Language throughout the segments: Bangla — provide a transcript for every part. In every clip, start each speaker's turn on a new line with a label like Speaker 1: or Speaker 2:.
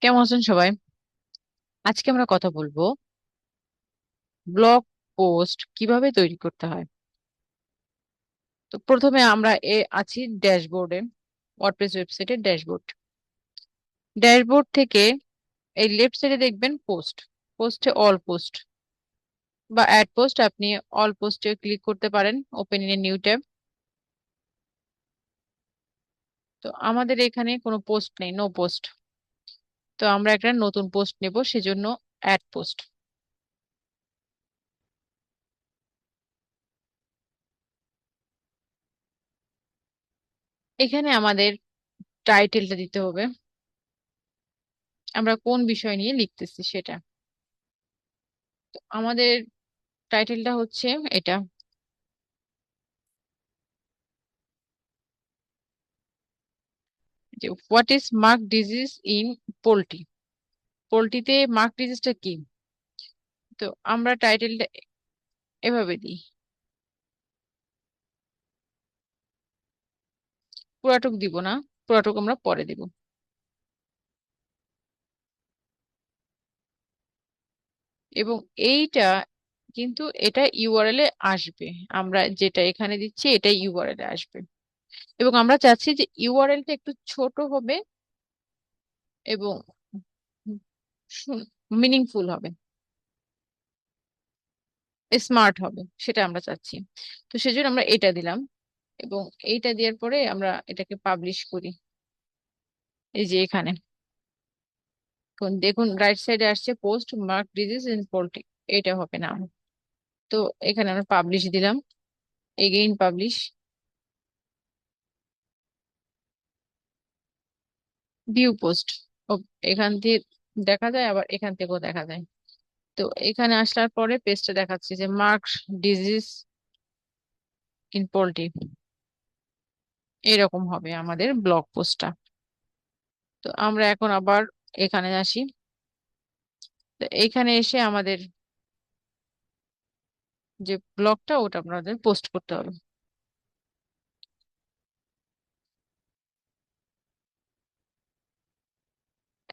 Speaker 1: কেমন আছেন সবাই? আজকে আমরা কথা বলবো ব্লগ পোস্ট কিভাবে তৈরি করতে হয়। তো প্রথমে আমরা আছি ড্যাশবোর্ডে, ওয়ার্ডপ্রেস ওয়েবসাইটের ড্যাশবোর্ড থেকে এই লেফট সাইডে দেখবেন পোস্টে অল পোস্ট বা অ্যাড পোস্ট। আপনি অল পোস্টে ক্লিক করতে পারেন, open in a new tab. তো আমাদের এখানে কোনো পোস্ট নেই, নো পোস্ট। তো আমরা একটা নতুন পোস্ট নেব, সেজন্য অ্যাড পোস্ট। এখানে আমাদের টাইটেলটা দিতে হবে, আমরা কোন বিষয় নিয়ে লিখতেছি সেটা। আমাদের টাইটেলটা হচ্ছে এটা, যে what is Marek's disease in poultry. পোল্ট্রিতে মার্ক ডিজিজটা কি। তো আমরা টাইটেলটা এভাবে দিই, পুরাটুক দিব না, পুরাটুক আমরা পরে দিব। এবং এইটা কিন্তু এটা ইউআরএল এ আসবে, আমরা যেটা এখানে দিচ্ছি এটা ইউআরএল এ আসবে। এবং আমরা চাচ্ছি যে ইউআরএলটা একটু ছোট হবে এবং মিনিংফুল হবে, স্মার্ট হবে, সেটা আমরা চাচ্ছি। তো সেজন্য আমরা এটা দিলাম। এবং এইটা দেওয়ার পরে আমরা এটাকে পাবলিশ করি। এই যে এখানে এখন দেখুন রাইট সাইডে আসছে post mark disease in poultry, এটা হবে না। তো এখানে আমরা পাবলিশ দিলাম, এগেইন পাবলিশ, ভিউ পোস্ট। এখান থেকে দেখা যায়, আবার এখান থেকেও দেখা যায়। তো এখানে আসার পরে পেজটা দেখাচ্ছে যে মার্ক ডিজিজ ইন পোল্ট্রি, এরকম হবে আমাদের ব্লগ পোস্টটা। তো আমরা এখন আবার এখানে আসি। তো এখানে এসে আমাদের যে ব্লগটা ওটা আপনাদের পোস্ট করতে হবে।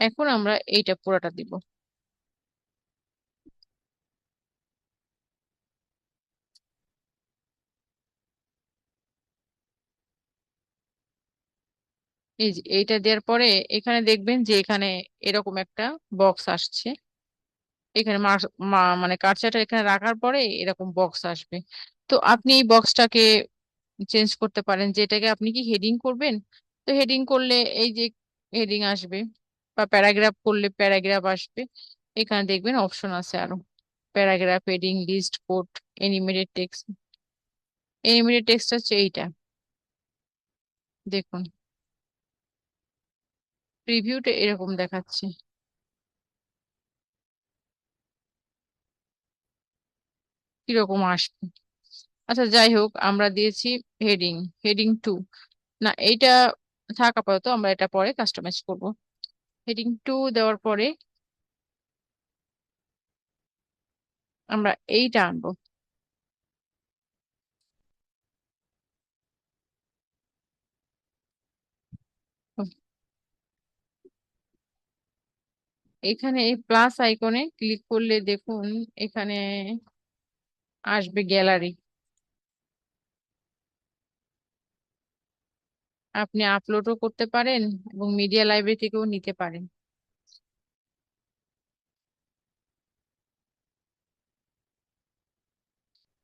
Speaker 1: এখন আমরা এইটা পুরোটা দিব। এই যে এইটা দেওয়ার পরে এখানে দেখবেন যে এখানে এরকম একটা বক্স আসছে। এখানে মানে কার্সারটা এখানে রাখার পরে এরকম বক্স আসবে। তো আপনি এই বক্সটাকে চেঞ্জ করতে পারেন, যে এটাকে আপনি কি হেডিং করবেন। তো হেডিং করলে এই যে হেডিং আসবে, বা প্যারাগ্রাফ করলে প্যারাগ্রাফ আসবে। এখানে দেখবেন অপশন আছে আরো, paragraph, heading, list, quote, animated text. Animated text হচ্ছে এইটা, দেখুন প্রিভিউটা এরকম দেখাচ্ছে, কিরকম আসবে। আচ্ছা যাই হোক, আমরা দিয়েছি হেডিং, হেডিং 2। না এইটা থাক আপাতত, আমরা এটা পরে কাস্টমাইজ করব। হেডিং 2 দেওয়ার পরে আমরা এইটা আনবো। এখানে এই প্লাস আইকনে ক্লিক করলে দেখুন এখানে আসবে গ্যালারি, আপনি আপলোডও করতে পারেন এবং মিডিয়া লাইব্রেরি থেকেও নিতে পারেন।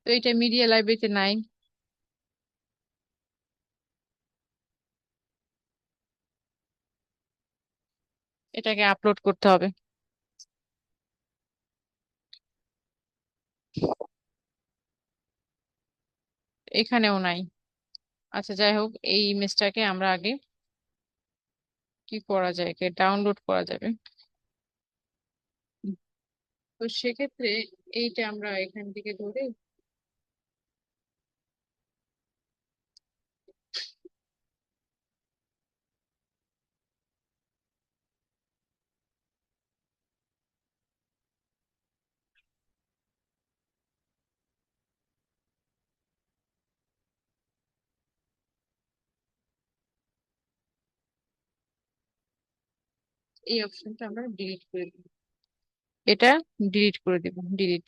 Speaker 1: তো এটা মিডিয়া লাইব্রেরিতে নাই, এটাকে আপলোড করতে হবে। এখানেও নাই। আচ্ছা যাই হোক, এই ইমেজটাকে আমরা আগে কি করা যায়, একে ডাউনলোড করা যাবে। তো সেক্ষেত্রে এইটা আমরা এখান থেকে ধরে এই অপশনটা আমরা ডিলিট করে দিব। এটা ডিলিট করে দেব, ডিলিট।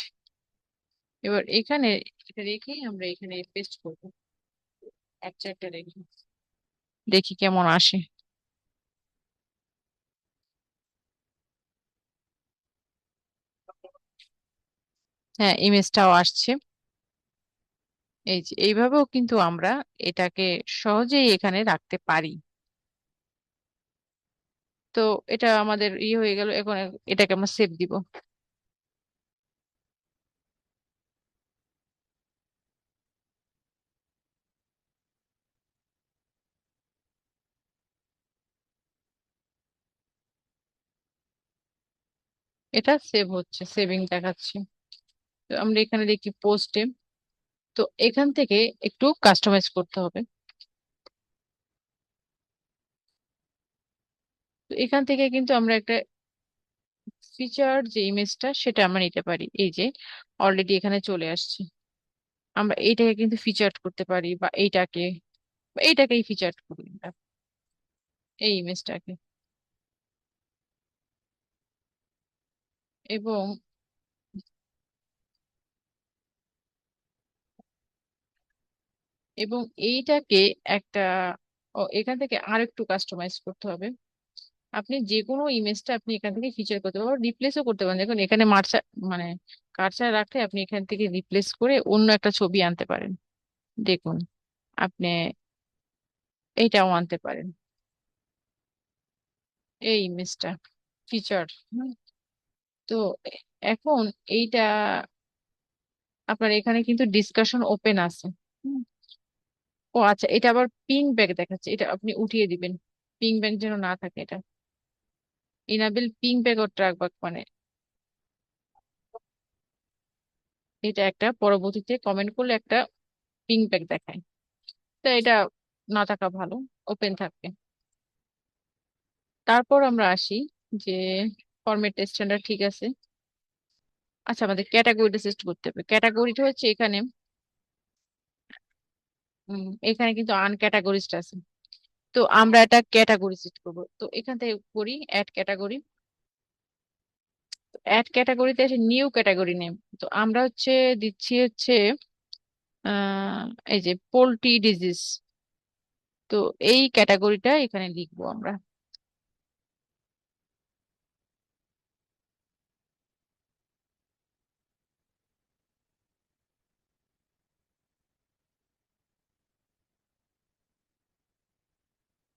Speaker 1: এবার এখানে এটা রেখে আমরা এখানে পেস্ট করব, এক চারটা রেখে দেখি কেমন আসে। হ্যাঁ, ইমেজটাও আসছে। এই যে এইভাবেও কিন্তু আমরা এটাকে সহজেই এখানে রাখতে পারি। তো এটা আমাদের হয়ে গেল। এখন এটাকে আমরা সেভ দিব। এটা সেভ হচ্ছে, সেভিং দেখাচ্ছে। তো আমরা এখানে দেখি পোস্টে। তো এখান থেকে একটু কাস্টমাইজ করতে হবে। তো এখান থেকে কিন্তু আমরা একটা ফিচার যে ইমেজটা সেটা আমরা নিতে পারি। এই যে অলরেডি এখানে চলে আসছে। আমরা এইটাকে কিন্তু ফিচার করতে পারি, বা এইটাকেই ফিচার করি আমরা, এই ইমেজটাকে। এবং এবং এইটাকে একটা এখান থেকে আর একটু কাস্টমাইজ করতে হবে। আপনি যে কোনো ইমেজটা আপনি এখান থেকে ফিচার করতে পারেন, রিপ্লেসও করতে পারেন। দেখুন এখানে মানে কার্সার রাখলে আপনি এখান থেকে রিপ্লেস করে অন্য একটা ছবি আনতে পারেন। দেখুন, আপনি এইটাও আনতে পারেন, এই ইমেজটা ফিচার। তো এখন এইটা আপনার এখানে কিন্তু ডিসকাশন ওপেন আছে। হুম। ও আচ্ছা, এটা আবার পিং ব্যাগ দেখাচ্ছে, এটা আপনি উঠিয়ে দিবেন। পিং ব্যাগ যেন না থাকে এটা। ইনাবেল পিং ব্যাগ ও ট্র্যাক ব্যাক মানে এটা একটা পরবর্তীতে কমেন্ট করলে একটা পিং ব্যাগ দেখায়। তো এটা না থাকা ভালো, ওপেন থাকবে। তারপর আমরা আসি যে ফরম্যাট স্ট্যান্ডার্ড ঠিক আছে। আচ্ছা, আমাদের ক্যাটাগরিটা সিলেক্ট করতে হবে। ক্যাটাগরিটা হচ্ছে এখানে এখানে কিন্তু আনক্যাটাগরিজড আছে। তো আমরা এটা ক্যাটাগরি সিলেক্ট করবো। তো এখান থেকে করি অ্যাড ক্যাটাগরি। অ্যাড ক্যাটাগরিতে এসে নিউ ক্যাটাগরি নেম। তো আমরা দিচ্ছি আহ এই যে পোল্ট্রি ডিজিজ। তো এই ক্যাটাগরিটা এখানে লিখবো আমরা।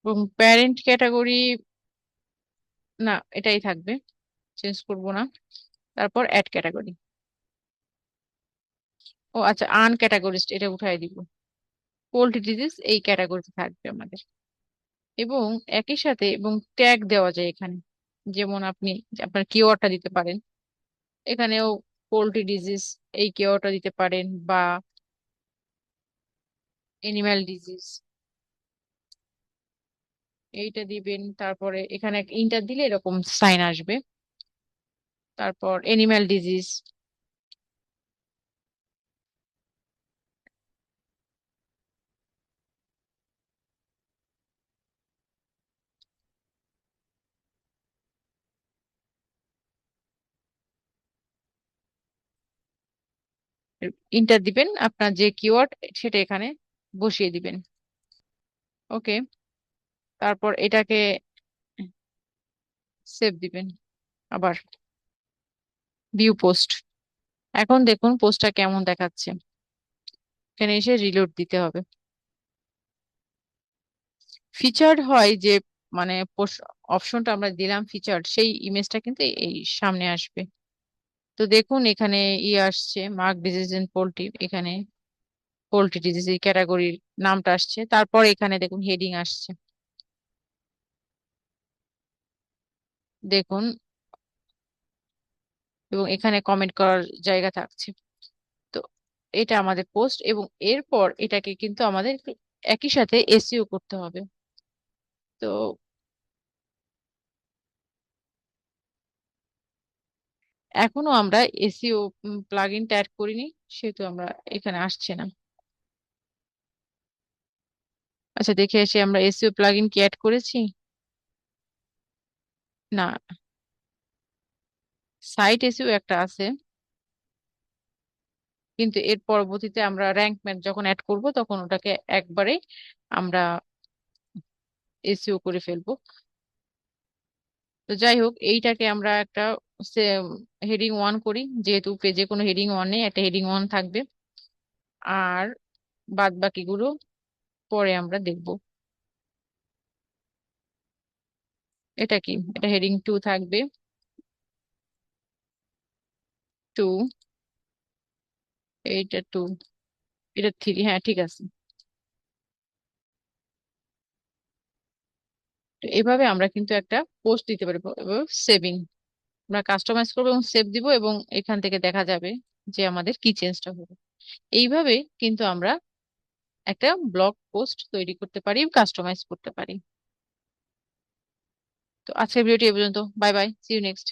Speaker 1: এবং প্যারেন্ট ক্যাটাগরি, না এটাই থাকবে, চেঞ্জ করব না। তারপর অ্যাড ক্যাটাগরি। ও আচ্ছা, আনক্যাটাগরিজড এটা উঠাই দিব। পোল্ট্রি ডিজিজ এই ক্যাটাগরিতে থাকবে আমাদের। এবং একই সাথে এবং ট্যাগ দেওয়া যায় এখানে। যেমন আপনি আপনার কিওয়ার্ডটা দিতে পারেন এখানেও, পোল্ট্রি ডিজিজ এই কিওয়ার্ডটা দিতে পারেন, বা এনিম্যাল ডিজিজ এইটা দিবেন। তারপরে এখানে ইন্টার দিলে এরকম সাইন আসবে। তারপর এনিম্যাল ডিজিজ, ইন্টার দিবেন আপনার যে কিওয়ার্ড সেটা এখানে বসিয়ে দিবেন। ওকে। তারপর এটাকে সেভ দিবেন আবার, ভিউ পোস্ট। এখন দেখুন পোস্টটা কেমন দেখাচ্ছে। এখানে এসে রিলোড দিতে হবে। ফিচার্ড হয় যে মানে অপশনটা আমরা দিলাম ফিচার্ড, সেই ইমেজটা কিন্তু এই সামনে আসবে। তো দেখুন এখানে আসছে মার্ক ডিজিজ ইন পোল্ট্রি। এখানে পোল্ট্রি ডিজিজ এই ক্যাটাগরির নামটা আসছে। তারপর এখানে দেখুন হেডিং আসছে। দেখুন, এবং এখানে কমেন্ট করার জায়গা থাকছে। তো এটা আমাদের পোস্ট, এবং এরপর এটাকে কিন্তু আমাদের একই সাথে এসইও করতে হবে। তো এখনো আমরা এসইও প্লাগইনটা অ্যাড করিনি, সেহেতু আমরা এখানে আসছে না। আচ্ছা, দেখে এসে আমরা এসইও প্লাগইন কি অ্যাড করেছি। না, সাইট এসইও একটা আছে, কিন্তু এর পরবর্তীতে আমরা র্যাঙ্ক ম্যাথ যখন অ্যাড করব তখন ওটাকে একবারে আমরা এসইও করে ফেলবো। তো যাই হোক, এইটাকে আমরা একটা হেডিং ওয়ান করি, যেহেতু পেজে কোনো হেডিং ওয়ান নেই, একটা হেডিং ওয়ান থাকবে। আর বাদ বাকিগুলো পরে আমরা দেখব। এটা কি, এটা হেডিং টু থাকবে। টু, এইটা টু, এটা থ্রি, হ্যাঁ ঠিক আছে। তো এভাবে আমরা কিন্তু একটা পোস্ট দিতে পারবো এবং সেভিং আমরা কাস্টমাইজ করবো এবং সেভ দিব, এবং এখান থেকে দেখা যাবে যে আমাদের কি চেঞ্জটা হলো। এইভাবে কিন্তু আমরা একটা ব্লগ পোস্ট তৈরি করতে পারি, কাস্টমাইজ করতে পারি। তো আজকের ভিডিওটি এ পর্যন্ত। Bye bye, see you next.